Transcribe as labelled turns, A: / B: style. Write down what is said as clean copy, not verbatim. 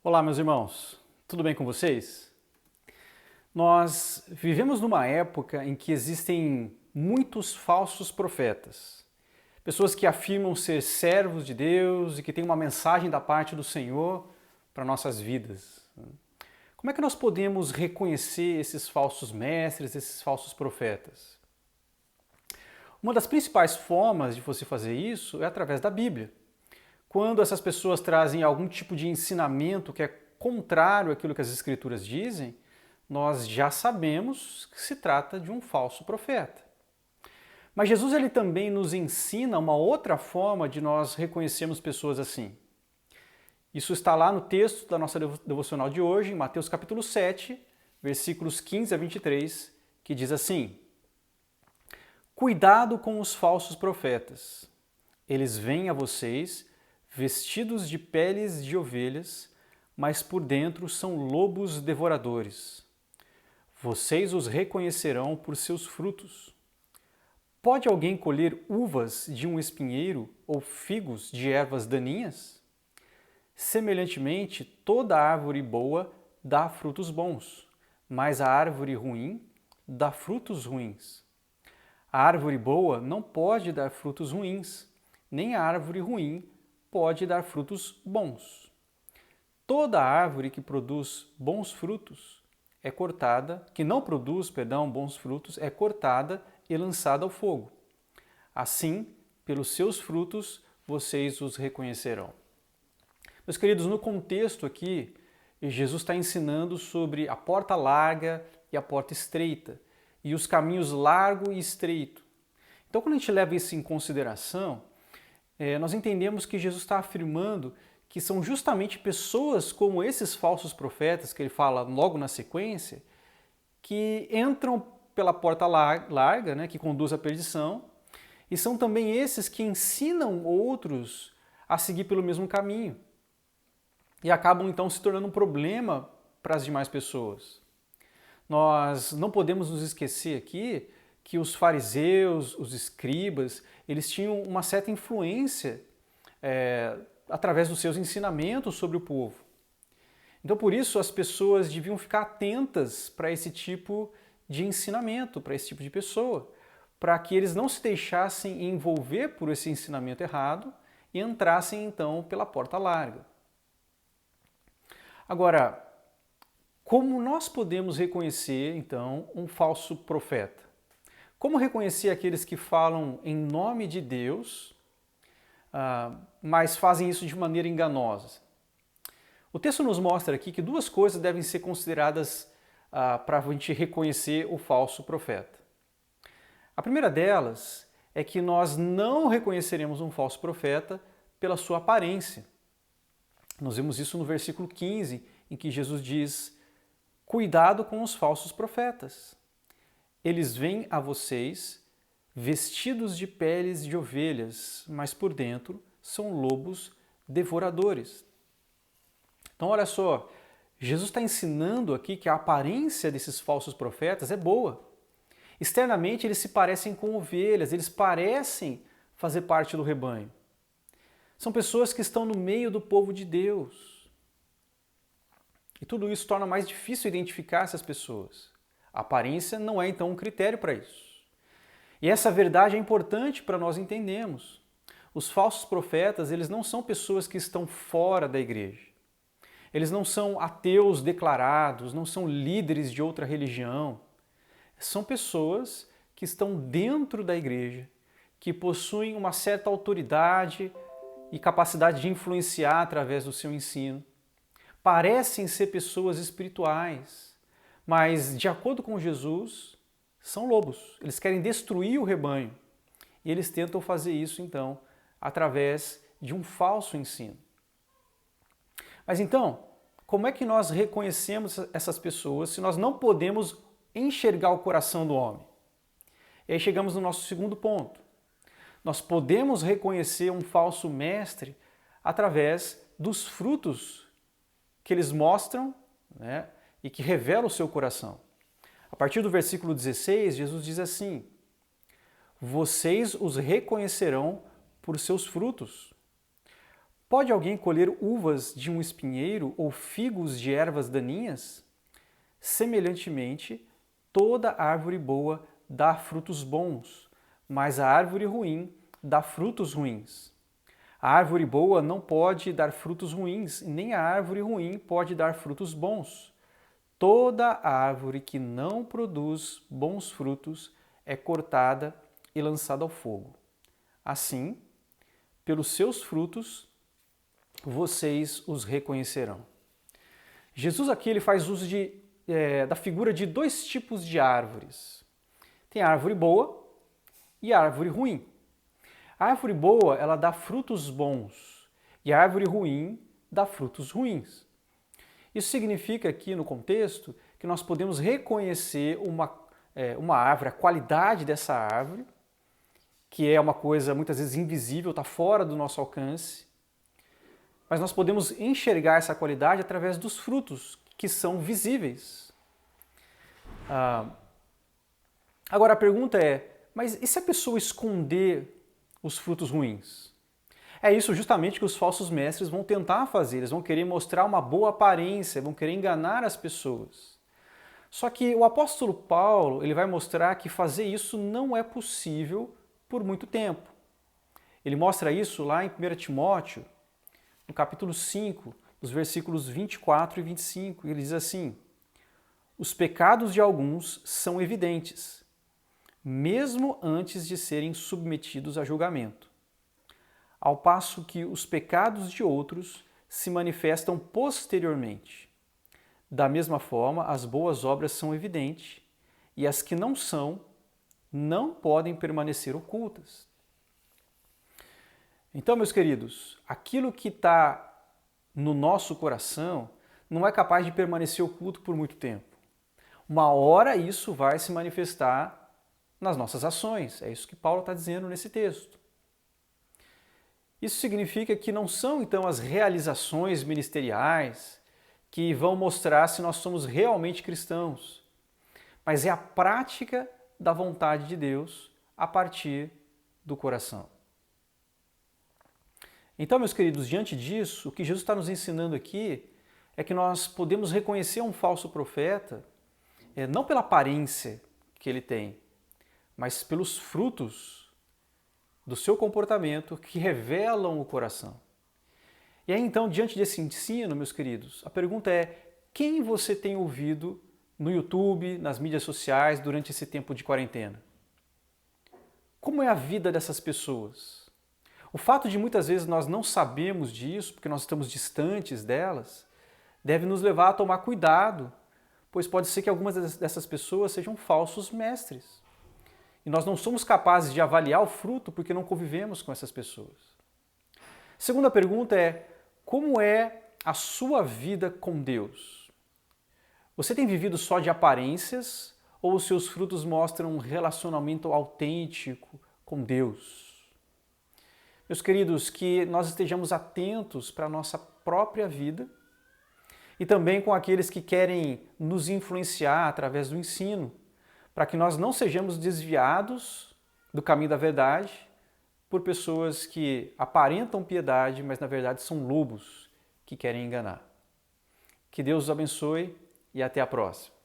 A: Olá, meus irmãos, tudo bem com vocês? Nós vivemos numa época em que existem muitos falsos profetas, pessoas que afirmam ser servos de Deus e que têm uma mensagem da parte do Senhor para nossas vidas. Como é que nós podemos reconhecer esses falsos mestres, esses falsos profetas? Uma das principais formas de você fazer isso é através da Bíblia. Quando essas pessoas trazem algum tipo de ensinamento que é contrário àquilo que as Escrituras dizem, nós já sabemos que se trata de um falso profeta. Mas Jesus ele também nos ensina uma outra forma de nós reconhecermos pessoas assim. Isso está lá no texto da nossa devocional de hoje, em Mateus capítulo 7, versículos 15 a 23, que diz assim: Cuidado com os falsos profetas. Eles vêm a vocês vestidos de peles de ovelhas, mas por dentro são lobos devoradores. Vocês os reconhecerão por seus frutos. Pode alguém colher uvas de um espinheiro ou figos de ervas daninhas? Semelhantemente, toda árvore boa dá frutos bons, mas a árvore ruim dá frutos ruins. A árvore boa não pode dar frutos ruins, nem a árvore ruim pode dar frutos bons. Toda árvore que produz bons frutos é cortada, que não produz, bons frutos, é cortada e lançada ao fogo. Assim, pelos seus frutos, vocês os reconhecerão. Meus queridos, no contexto aqui, Jesus está ensinando sobre a porta larga e a porta estreita, e os caminhos largo e estreito. Então, quando a gente leva isso em consideração, nós entendemos que Jesus está afirmando que são justamente pessoas como esses falsos profetas, que ele fala logo na sequência, que entram pela porta larga, né, que conduz à perdição, e são também esses que ensinam outros a seguir pelo mesmo caminho. E acabam então se tornando um problema para as demais pessoas. Nós não podemos nos esquecer aqui que os fariseus, os escribas, eles tinham uma certa influência através dos seus ensinamentos sobre o povo. Então, por isso, as pessoas deviam ficar atentas para esse tipo de ensinamento, para esse tipo de pessoa, para que eles não se deixassem envolver por esse ensinamento errado e entrassem, então, pela porta larga. Agora, como nós podemos reconhecer, então, um falso profeta? Como reconhecer aqueles que falam em nome de Deus, mas fazem isso de maneira enganosa? O texto nos mostra aqui que duas coisas devem ser consideradas para a gente reconhecer o falso profeta. A primeira delas é que nós não reconheceremos um falso profeta pela sua aparência. Nós vemos isso no versículo 15, em que Jesus diz: Cuidado com os falsos profetas. Eles vêm a vocês vestidos de peles de ovelhas, mas por dentro são lobos devoradores. Então, olha só, Jesus está ensinando aqui que a aparência desses falsos profetas é boa. Externamente, eles se parecem com ovelhas, eles parecem fazer parte do rebanho. São pessoas que estão no meio do povo de Deus. E tudo isso torna mais difícil identificar essas pessoas. A aparência não é, então, um critério para isso. E essa verdade é importante para nós entendermos. Os falsos profetas, eles não são pessoas que estão fora da igreja. Eles não são ateus declarados, não são líderes de outra religião. São pessoas que estão dentro da igreja, que possuem uma certa autoridade e capacidade de influenciar através do seu ensino. Parecem ser pessoas espirituais, mas, de acordo com Jesus, são lobos. Eles querem destruir o rebanho. E eles tentam fazer isso, então, através de um falso ensino. Mas então, como é que nós reconhecemos essas pessoas se nós não podemos enxergar o coração do homem? E aí chegamos no nosso segundo ponto. Nós podemos reconhecer um falso mestre através dos frutos que eles mostram, né, e que revelam o seu coração. A partir do versículo 16, Jesus diz assim: Vocês os reconhecerão por seus frutos. Pode alguém colher uvas de um espinheiro ou figos de ervas daninhas? Semelhantemente, toda árvore boa dá frutos bons, mas a árvore ruim dá frutos ruins. A árvore boa não pode dar frutos ruins, nem a árvore ruim pode dar frutos bons. Toda árvore que não produz bons frutos é cortada e lançada ao fogo. Assim, pelos seus frutos, vocês os reconhecerão. Jesus aqui ele faz uso da figura de dois tipos de árvores. Tem a árvore boa e a árvore ruim. A árvore boa ela dá frutos bons e a árvore ruim dá frutos ruins. Isso significa aqui no contexto que nós podemos reconhecer uma árvore, a qualidade dessa árvore, que é uma coisa muitas vezes invisível, está fora do nosso alcance, mas nós podemos enxergar essa qualidade através dos frutos, que são visíveis. Agora a pergunta é, mas e se a pessoa esconder os frutos ruins? É isso justamente que os falsos mestres vão tentar fazer, eles vão querer mostrar uma boa aparência, vão querer enganar as pessoas. Só que o apóstolo Paulo ele vai mostrar que fazer isso não é possível por muito tempo. Ele mostra isso lá em 1 Timóteo, no capítulo 5, dos versículos 24 e 25, ele diz assim: os pecados de alguns são evidentes, mesmo antes de serem submetidos a julgamento, ao passo que os pecados de outros se manifestam posteriormente. Da mesma forma, as boas obras são evidentes, e as que não são, não podem permanecer ocultas. Então, meus queridos, aquilo que está no nosso coração não é capaz de permanecer oculto por muito tempo. Uma hora isso vai se manifestar nas nossas ações. É isso que Paulo está dizendo nesse texto. Isso significa que não são, então, as realizações ministeriais que vão mostrar se nós somos realmente cristãos, mas é a prática da vontade de Deus a partir do coração. Então, meus queridos, diante disso, o que Jesus está nos ensinando aqui é que nós podemos reconhecer um falso profeta não pela aparência que ele tem, mas pelos frutos do seu comportamento que revelam o coração. E aí, então, diante desse ensino, meus queridos, a pergunta é: quem você tem ouvido no YouTube, nas mídias sociais, durante esse tempo de quarentena? Como é a vida dessas pessoas? O fato de muitas vezes nós não sabemos disso, porque nós estamos distantes delas, deve nos levar a tomar cuidado, pois pode ser que algumas dessas pessoas sejam falsos mestres. E nós não somos capazes de avaliar o fruto porque não convivemos com essas pessoas. Segunda pergunta é: como é a sua vida com Deus? Você tem vivido só de aparências ou os seus frutos mostram um relacionamento autêntico com Deus? Meus queridos, que nós estejamos atentos para a nossa própria vida e também com aqueles que querem nos influenciar através do ensino, para que nós não sejamos desviados do caminho da verdade por pessoas que aparentam piedade, mas na verdade são lobos que querem enganar. Que Deus os abençoe e até a próxima.